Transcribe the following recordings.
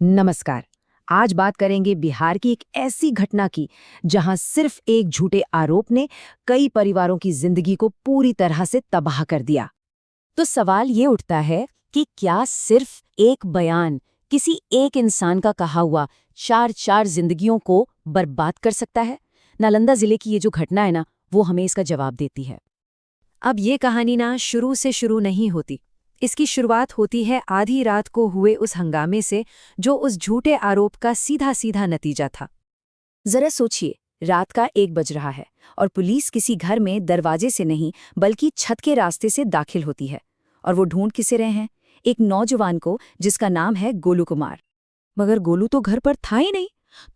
नमस्कार। आज बात करेंगे बिहार की एक ऐसी घटना की जहां सिर्फ एक झूठे आरोप ने कई परिवारों की जिंदगी को पूरी तरह से तबाह कर दिया। तो सवाल ये उठता है कि क्या सिर्फ एक बयान किसी एक इंसान का कहा हुआ चार चार जिंदगियों को बर्बाद कर सकता है? नालंदा जिले की ये जो घटना है ना, वो हमें इसका जवाब देती है। अब ये कहानी ना शुरू से शुरू नहीं होती। इसकी शुरुआत होती है आधी रात को हुए उस हंगामे से, जो उस झूठे आरोप का सीधा सीधा नतीजा था। जरा सोचिए, रात का 1 बज रहा है और पुलिस किसी घर में दरवाजे से नहीं बल्कि छत के रास्ते से दाखिल होती है। और वो ढूंढ किसे रहे हैं? एक नौजवान को जिसका नाम है गोलू कुमार। मगर गोलू तो घर पर था ही नहीं।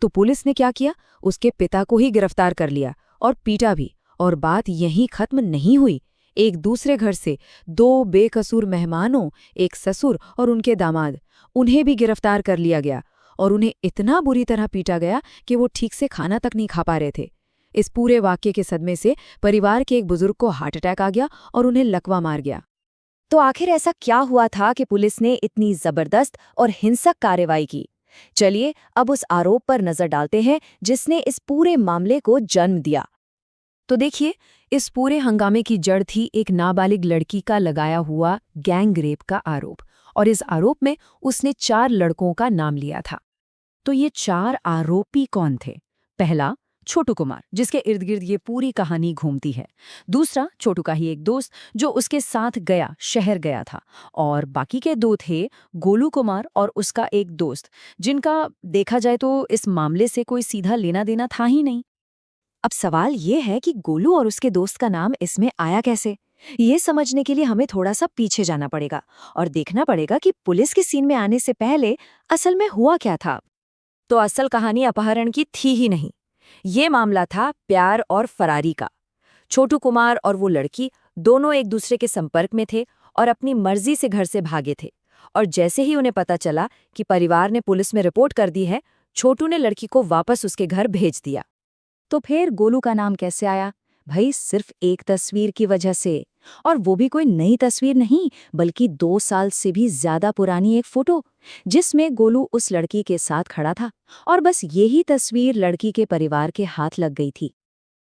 तो पुलिस ने क्या किया? उसके पिता को ही गिरफ्तार कर लिया और पीटा भी। और बात यहीं खत्म नहीं हुई। एक दूसरे घर से 2 बेकसूर मेहमानों, एक ससुर और उनके दामाद, उन्हें भी गिरफ्तार कर लिया गया और उन्हें इतना बुरी तरह पीटा गया कि वो ठीक से खाना तक नहीं खा पा रहे थे। इस पूरे वाकये के सदमे से परिवार के एक बुजुर्ग को हार्ट अटैक आ गया और उन्हें लकवा मार गया। तो आखिर ऐसा क्या हुआ था कि पुलिस ने इतनी जबरदस्त और हिंसक कार्रवाई की? चलिए अब उस आरोप पर नजर डालते हैं जिसने इस पूरे मामले को जन्म दिया। तो देखिए, इस पूरे हंगामे की जड़ थी एक नाबालिग लड़की का लगाया हुआ गैंग रेप का आरोप। और इस आरोप में उसने 4 लड़कों का नाम लिया था। तो ये 4 आरोपी कौन थे? पहला, छोटू कुमार, जिसके इर्द गिर्द ये पूरी कहानी घूमती है। दूसरा, छोटू का ही एक दोस्त जो उसके साथ शहर गया था। और बाकी के 2 थे, गोलू कुमार और उसका एक दोस्त, जिनका देखा जाए तो इस मामले से कोई सीधा लेना देना था ही नहीं। अब सवाल ये है कि गोलू और उसके दोस्त का नाम इसमें आया कैसे? ये समझने के लिए हमें थोड़ा सा पीछे जाना पड़ेगा और देखना पड़ेगा कि पुलिस के सीन में आने से पहले असल में हुआ क्या था। तो असल कहानी अपहरण की थी ही नहीं। ये मामला था प्यार और फरारी का। छोटू कुमार और वो लड़की दोनों एक दूसरे के संपर्क में थे और अपनी मर्जी से घर से भागे थे। और जैसे ही उन्हें पता चला कि परिवार ने पुलिस में रिपोर्ट कर दी है, छोटू ने लड़की को वापस उसके घर भेज दिया। तो फिर गोलू का नाम कैसे आया? भाई सिर्फ एक तस्वीर की वजह से। और वो भी कोई नई तस्वीर नहीं, बल्कि 2 साल से भी ज्यादा पुरानी एक फोटो, जिसमें गोलू उस लड़की के साथ खड़ा था। और बस यही तस्वीर लड़की के परिवार के हाथ लग गई थी।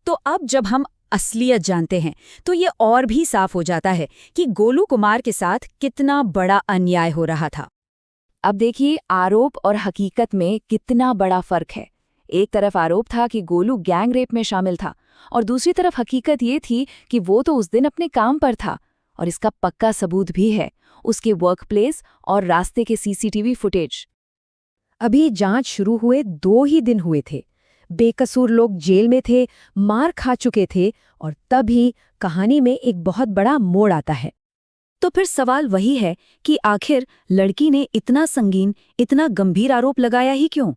तो अब जब हम असलियत जानते हैं तो ये और भी साफ हो जाता है कि गोलू कुमार के साथ कितना बड़ा अन्याय हो रहा था। अब देखिए, आरोप और हकीकत में कितना बड़ा फर्क है। एक तरफ आरोप था कि गोलू गैंग रेप में शामिल था और दूसरी तरफ हकीकत ये थी कि वो तो उस दिन अपने काम पर था। और इसका पक्का सबूत भी है, उसके वर्कप्लेस और रास्ते के सीसीटीवी फुटेज। अभी जांच शुरू हुए 2 ही दिन हुए थे। बेकसूर लोग जेल में थे, मार खा चुके थे, और तभी कहानी में एक बहुत बड़ा मोड़ आता है। तो फिर सवाल वही है कि आखिर लड़की ने इतना संगीन, इतना गंभीर आरोप लगाया ही क्यों?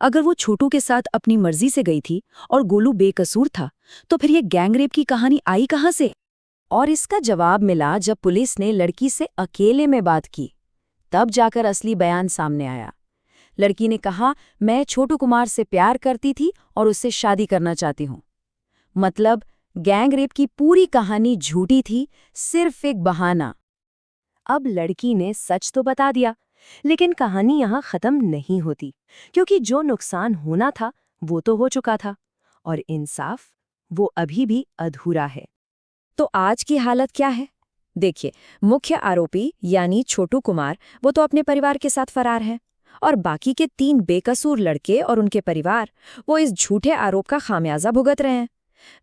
अगर वो छोटू के साथ अपनी मर्जी से गई थी और गोलू बेकसूर था, तो फिर ये गैंगरेप की कहानी आई कहां से? और इसका जवाब मिला जब पुलिस ने लड़की से अकेले में बात की। तब जाकर असली बयान सामने आया। लड़की ने कहा, मैं छोटू कुमार से प्यार करती थी और उससे शादी करना चाहती हूँ। मतलब गैंगरेप की पूरी कहानी झूठी थी, सिर्फ एक बहाना। अब लड़की ने सच तो बता दिया, लेकिन कहानी यहाँ खत्म नहीं होती, क्योंकि जो नुकसान होना था वो तो हो चुका था और इंसाफ वो अभी भी अधूरा है। तो आज की हालत क्या है? देखिए, मुख्य आरोपी यानी छोटू कुमार वो तो अपने परिवार के साथ फरार है और बाकी के 3 बेकसूर लड़के और उनके परिवार वो इस झूठे आरोप का खामियाजा भुगत रहे हैं।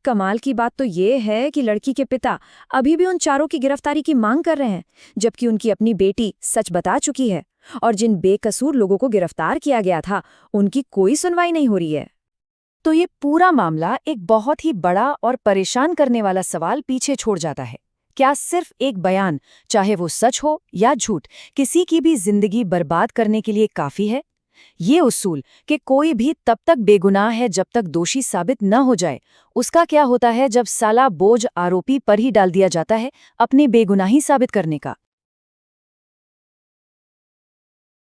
कमाल की बात तो ये है कि लड़की के पिता अभी भी उन चारों की गिरफ्तारी की मांग कर रहे हैं, जबकि उनकी अपनी बेटी सच बता चुकी है और जिन बेकसूर लोगों को गिरफ्तार किया गया था उनकी कोई सुनवाई नहीं हो रही है। तो ये पूरा मामला एक बहुत ही बड़ा और परेशान करने वाला सवाल पीछे छोड़ जाता है। क्या सिर्फ एक बयान, चाहे वो सच हो या झूठ, किसी की भी जिंदगी बर्बाद करने के लिए काफी है? ये उसूल कि कोई भी तब तक बेगुनाह है जब तक दोषी साबित न हो जाए, उसका क्या होता है जब साला बोझ आरोपी पर ही डाल दिया जाता है अपनी बेगुनाही साबित करने का?